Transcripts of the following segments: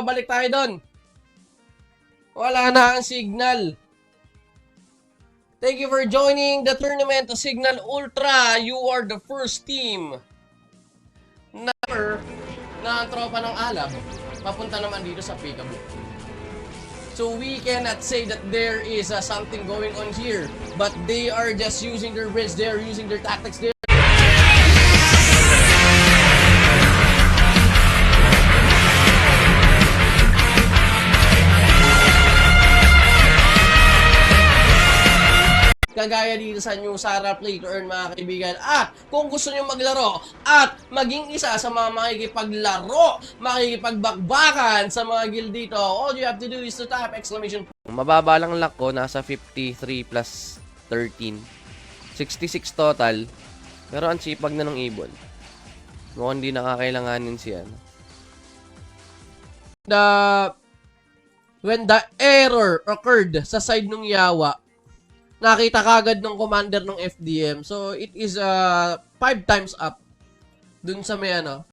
Balik tayo doon. Wala na ang signal. Thank you for joining the tournament to Signal Ultra. You are the first team na ang tropa ng Alab. Papunta naman dito sa Peekaboo. So we cannot say that there is something going on here. But they are just using their bridge. They are using their tactics there. Kagaya dito sa New Sara Play to Earn, mga kaibigan. At kung gusto nyo maglaro at maging isa sa mga makikipaglaro, makikipagbakbakan sa mga guild dito, all you have to do is to type exclamation. Mababa lang luck ko, nasa 53 plus 13. 66 total. Pero ang sipag na ng ibon. Mukhang hindi nakakailanganin si ano. When the error occurred sa side ng Yawa, nakita kagad ng commander ng FDM. So, it is 5 times up dun sa may ano.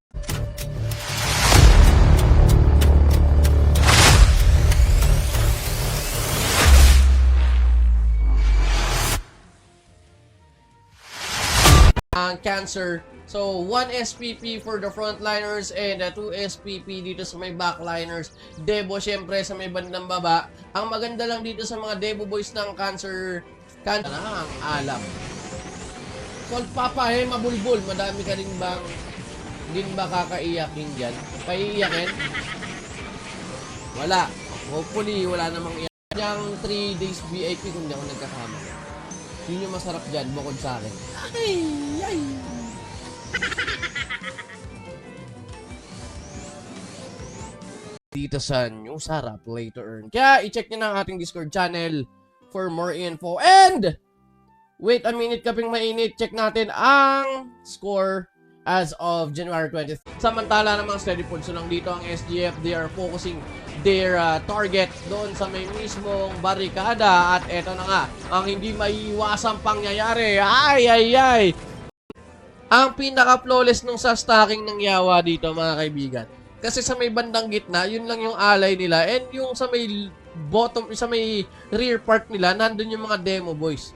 Ang Cancer. So, 1 SPP for the frontliners and 2 SPP dito sa may backliners. Debo, syempre, sa may bandang baba. Ang maganda lang dito sa mga Debo boys ng Cancer na ang alam. So, papahe, mabulbul. Madami ka rin bang din ba kakaiyakin dyan? Paiiyakin? Wala. Hopefully, wala namang iyak. Yung 3 days VIP kung di ako nagkasama. Yun yung masarap dyan, bukod sa akin. Ay! Ay! Dito sa New Sara Play to Earn. Kaya, i-check nyo na ang ating Discord channel for more info. And, wait a minute, kaping mainit, check natin ang score as of January 20th. Samantala namang steady pulso lang dito ang SGF. They are focusing their target doon sa may mismong barikada. At eto na nga, ang hindi maiiwasang pangyayari. Ay, ay, ay! Ang pinaka-flawless nung sa stacking ng Yawa dito, mga kaibigan. Kasi sa may bandang gitna, yun lang yung alay nila. And yung sa may bottom, sa may rear part nila, nandun yung mga demo boys.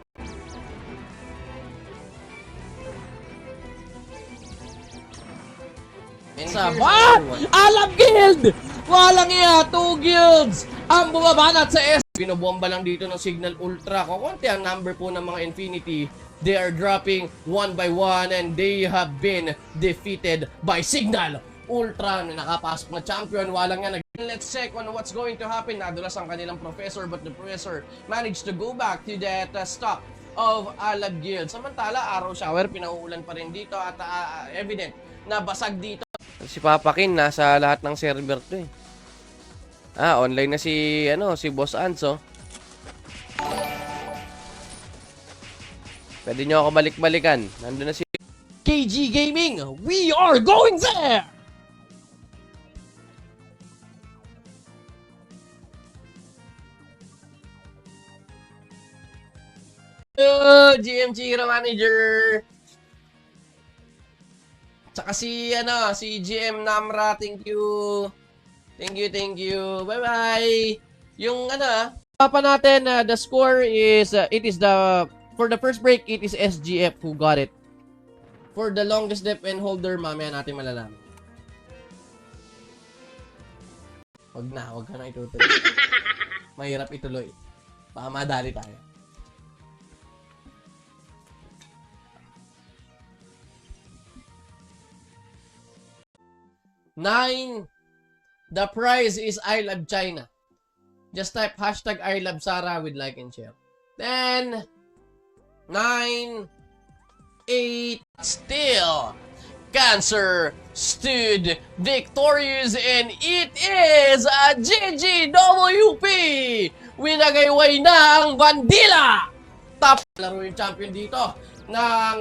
And sa what? Alab Guild! Walang iya, 2 guilds! Ang bumabanat sa S. Binobomba lang dito ng Signal Ultra. Kukunti ang number po ng mga Infinity. They are dropping 1 by 1 and they have been defeated by Signal Ultra na nakapasok na champion. Walang nga let's check on what's going to happen. Nadulas ang kanilang professor, but the professor managed to go back to that stock of Alab Guild. Samantala, Arrow Shower, pinauulan pa rin dito at evident na basag dito. Si Papakin, nasa lahat ng server to eh. Online na si, si Boss Anso. Pwede nyo ako balik-balikan. Nandun na si KG Gaming. We are going there! GMG Hero Manager. Tsaka si GM Namra, thank you. Thank you. Bye-bye. Yung papa natin, the score is for the first break, it is SGF who got it. For the longest depth and holder, mamaya natin malalaman. Wag ka na itutuloy. Mahirap ituloy. Baka madali tayo. Nine. The prize is I Love China. Just type hashtag I Love Sara with like and share. 10, 9, 8, still. Cancer stood victorious and it is a GGWP! Winagayway na ang Bandila! Top laro yung champion dito ng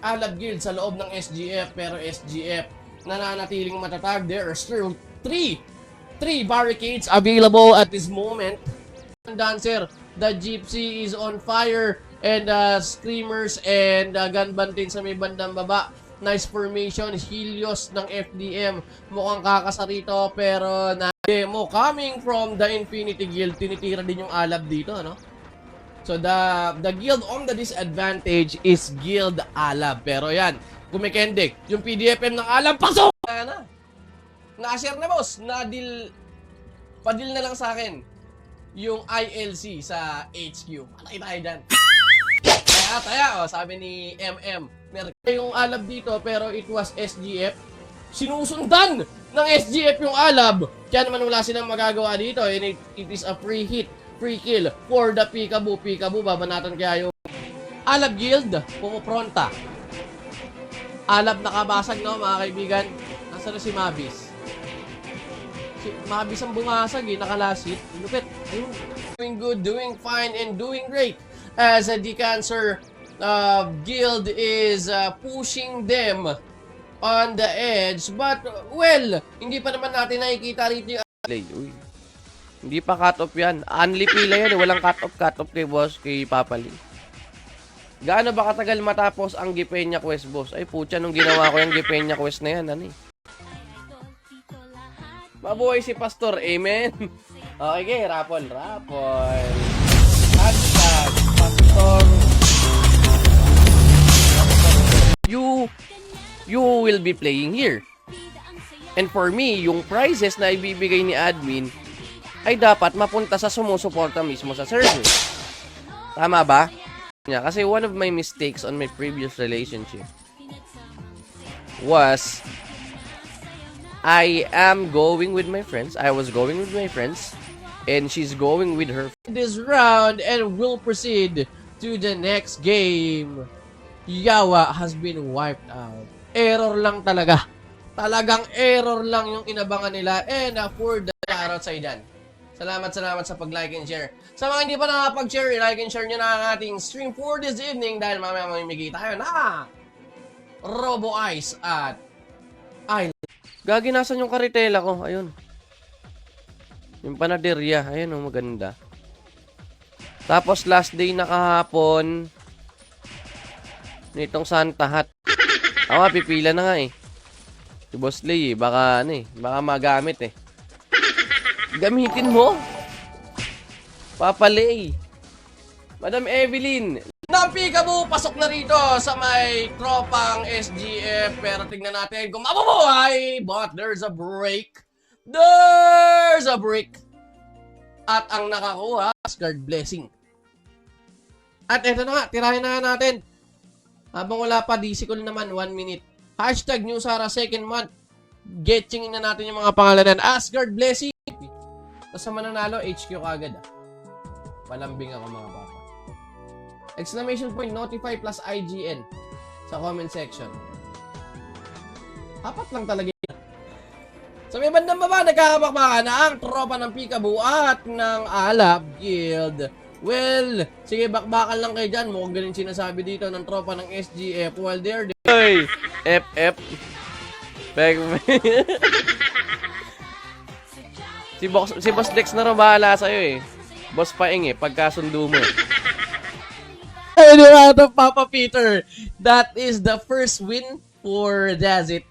Alab Guild sa loob ng SGF, pero SGF nananatiling matatag. There are still 3 barricades available at this moment. Dancer, the Gypsy is on fire and Screamers and Gunban din sa may bandang baba. Nice formation. Helios ng FDM. Mukhang kakasarito pero na demo coming from the Infinity Guild. Tinitira din yung alab dito, no? So the guild on the disadvantage is Guild Alab. Pero yan, kumikendik. Yung PDFM ng alab, pasok! Na. Na-share na boss. Padil na lang sa akin yung ILC sa HQ. Malaki tayo dyan. Taya, oh, sabi ni MM. Meron yung alab dito pero it was SGF. Sinusundan ng SGF yung alab. Kaya naman wala silang magagawa dito. And it is a free hit. Free kill for the Peekaboo. Peekaboo, babanatan kaya yung Alab Guild, pumupronta. Alab nakabasag, no, mga kaibigan? Nasaan na si Mabis? Si Mabis ang bumasag, nakalasit. Lupit. Ayun. Doing good, doing fine, and doing great. As the Cancer Guild is pushing them on the edge. But, well, hindi pa naman natin nakikita rito yung Uy. Hindi pa cut-off yan. Unli pila yan. Walang cut-off kay boss, kay Papali. Gaano ba katagal matapos ang Gipenya quest, boss? Ay, putya, nung ginawa ko yung Gipenya quest na yan, ano eh. Mabuhay si Pastor, amen. Okay, rapol. Hashtag, Pastor. You will be playing here. And for me, yung prizes na ibibigay ni admin ay dapat mapunta sa sumusuporta mismo sa server. Tama ba? Yeah, kasi one of my mistakes on my previous relationship was I was going with my friends, and she's going with her. This round and will proceed to the next game. Yawa has been wiped out. Error lang talaga. Talagang error lang yung inabangan nila and for the shoutout sa dyan. Salamat sa pag-like and share. Sa mga hindi pa nakapag-share, like and share nyo na ang ating stream for this evening dahil mamaya mamimigay tayo na Robo Ice at Gagi, nasan yung karitela ko? Ayun. Yung panaderia. Ayun, maganda. Tapos last day na kahapon nitong Santa Hat. Ako pipila na nga eh. Si Boss Lay baka magamit eh. Gamitin mo. Papalay. Madam Evelyn. ng Peekaboo, pasok na rito sa may tropang SGF. Pero tingnan natin kung mabubuhay. But there's a break. There's a break. At ang nakakuha, Asgard Blessing. At eto na nga, tirahin na natin. Habang wala pa, DC ko naman, 1 minute. Hashtag Newsara second month. Getchingin na natin yung mga pangalanan. Asgard Blessing. Tapos sa mananalo, HQ kagad ah. Palambing ako mga papa. Exclamation point, notify plus IGN sa comment section. Apat lang talaga yun. Sa may bandang baba, nagkakabakbakan na ang tropa ng Peekaboo at ng Alab Guild. Well, sige, bakbakan lang kayo dyan. Mukhang ganun sinasabi dito ng tropa ng SGF while they're there. Hey! FF. Si Boss Dex na rin bahala sa'yo eh. Boss Paing eh, pagkasundo mo eh. Out of Papa Peter. That is the first win for Dazit.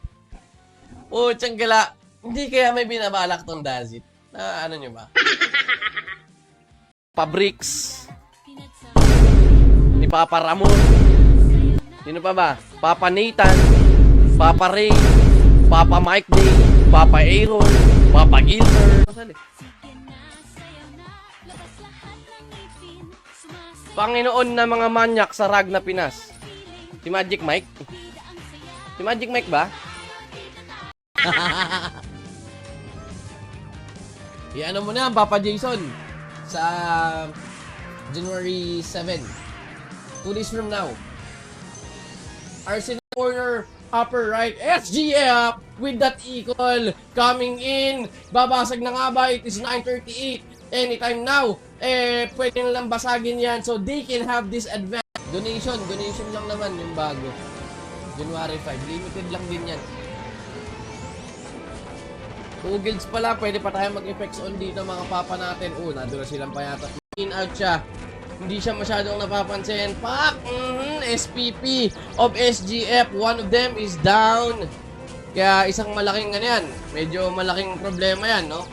Oh, tiyang-gala. Hindi kaya may binabalak tong Dazit. Na ano nyo ba? Pa-Bricks. Ni Papa Ramon. Sino pa ba? Papa Nathan. Papa Ray. Papa Mike Day. Papa Aaron. Papa Gilbert. Panginoon na mga manyak sa Ragna Pinas. Si Magic Mike? Si Magic Mike ba? Iano mo na, Papa Jason. Sa January 7. 2 days from now. Arsenal corner, upper right. SGF with that equal coming in. Babasag na nga ba? It is 9:38. Anytime now. Pwede nilang basagin yan. So they can have this advantage. Donation lang naman yung bago. January 5. Limited lang din yan. 2 guilds pala, pwede pa tayo mag-effects on dito mga papa natin. Nandun na silang payata. In out siya. Hindi siya masyadong napapansin. Pak! SPP of SGF. One of them is down. Kaya isang malaking ano yan. Medyo malaking problema yan, no?